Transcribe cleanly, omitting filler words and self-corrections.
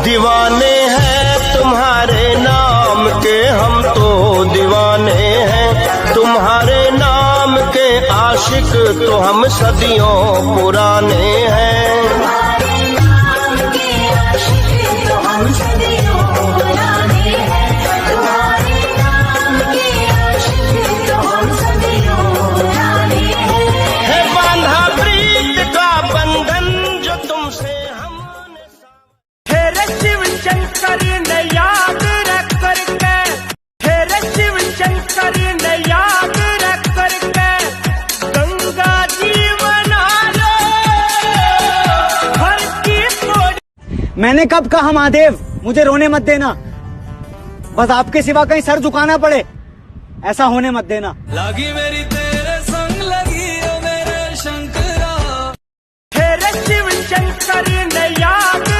दीवाने हैं तुम्हारे नाम के, हम तो दीवाने हैं तुम्हारे नाम के, आशिक तो हम सदियों पुराने हैं। तुम्हारे नाम के आशिक तो हम सदियों पुराने हैं। तुम्हारे नाम के आशिक तो हम सदियों पुराने हैं। है बांधा प्रीत का बंधन जो तुमसे हमने। तेरे शिव शंकर ने याद रख करके, तेरे शिव शंकर ने याद रख करके, गंगा जीवन हर की कोड़ी। मैंने कब कहा महादेव मुझे रोने मत देना, बस आपके सिवा कहीं सर झुकाना पड़े ऐसा होने मत देना। लगी मेरी तेरे संग लगी ओ मेरे शंकरा। तेरे शिव शंकर ने याद